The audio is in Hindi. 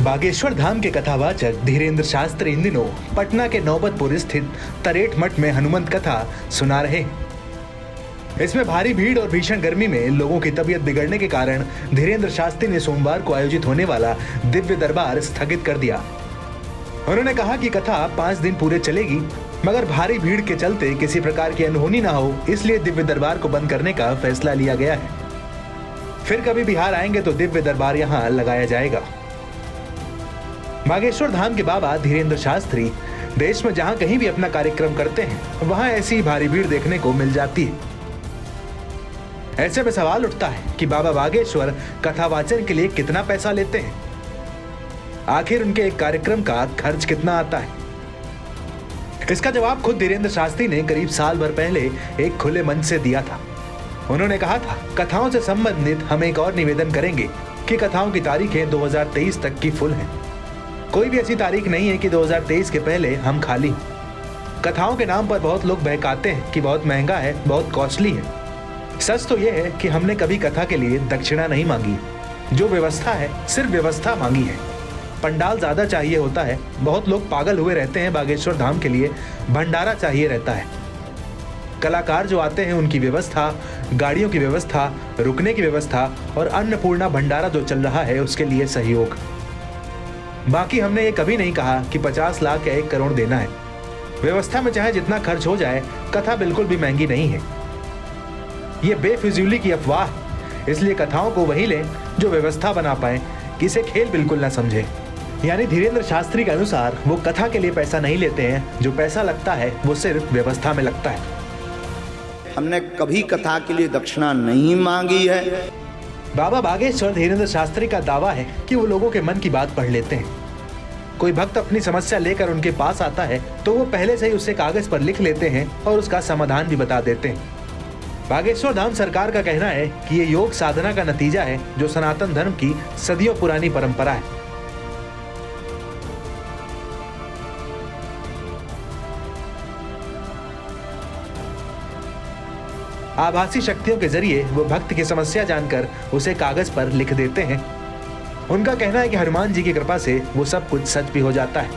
बागेश्वर धाम के कथावाचक धीरेन्द्र शास्त्री इन दिनों पटना के नौबतपुर स्थित तरेट मठ में हनुमंत कथा सुना रहे हैं। इसमें भारी भीड़ और भीषण गर्मी में लोगों की तबीयत बिगड़ने के कारण धीरेन्द्र शास्त्री ने सोमवार को आयोजित होने वाला दिव्य दरबार स्थगित कर दिया। उन्होंने कहा कि कथा 5 दिन पूरे चलेगी, मगर भारी भीड़ के चलते किसी प्रकार की अनहोनी न हो, इसलिए दिव्य दरबार को बंद करने का फैसला लिया गया है। फिर कभी बिहार आएंगे तो दिव्य दरबार यहाँ लगाया जाएगा। बागेश्वर धाम के बाबा धीरेन्द्र शास्त्री देश में जहां कहीं भी अपना कार्यक्रम करते हैं, वहां ऐसी भारी भीड़ देखने को मिल जाती है। ऐसे में सवाल उठता है कि बाबा बागेश्वर कथावाचन के लिए कितना पैसा लेते हैं? आखिर उनके एक कार्यक्रम का खर्च कितना आता है? इसका जवाब खुद धीरेन्द्र शास्त्री ने करीब साल भर पहले एक खुले मंच से दिया था। उन्होंने कहा था, कथाओं से संबंधित हम एक और निवेदन करेंगे कि कथाओं की तारीखें 2023 तक की फुल हैं। कोई भी ऐसी तारीख नहीं है कि 2023 के पहले हम खाली हैं। कथाओं के नाम पर बहुत लोग बहकाते हैं कि बहुत महंगा है, बहुत कॉस्टली है। सच तो यह है कि हमने कभी कथा के लिए दक्षिणा नहीं मांगी। जो व्यवस्था है सिर्फ व्यवस्था मांगी है। पंडाल ज्यादा चाहिए होता है। बहुत लोग पागल हुए रहते हैं बागेश्वर धाम के लिए भंडारा चाहिए रहता है। कलाकार जो आते हैं उनकी व्यवस्था, गाड़ियों की व्यवस्था, रुकने की व्यवस्था और अन्नपूर्णा भंडारा जो चल रहा है उसके लिए सहयोग। बाकी हमने ये कभी नहीं कहा कि 50 लाख या 1 करोड़ देना है। व्यवस्था में चाहे जितना खर्च हो जाए, कथा बिल्कुल भी महंगी नहीं है। ये बेफिजूली की अफवाह है। इसलिए कथाओं को वही लें जो व्यवस्था बना पाए, किसे खेल बिल्कुल ना समझे। यानी धीरेन्द्र शास्त्री के अनुसार वो कथा के लिए पैसा नहीं लेते हैं। जो पैसा लगता है वो सिर्फ व्यवस्था में लगता है। हमने कभी कथा के लिए दक्षिणा नहीं मांगी है। बाबा बागेश्वर धीरेन्द्र शास्त्री का दावा है कि वो लोगों के मन की बात पढ़ लेते हैं। कोई भक्त अपनी समस्या लेकर उनके पास आता है तो वो पहले से ही उसे कागज पर लिख लेते हैं और उसका समाधान भी बता देते हैं। बागेश्वर धाम सरकार का कहना है कि ये योग साधना का नतीजा है जो सनातन धर्म की सदियों पुरानी परंपरा है। आभासी शक्तियों के जरिए वो भक्त की समस्या जानकर उसे कागज पर लिख देते हैं। उनका कहना है कि हनुमान जी की कृपा से वो सब कुछ सच भी हो जाता है।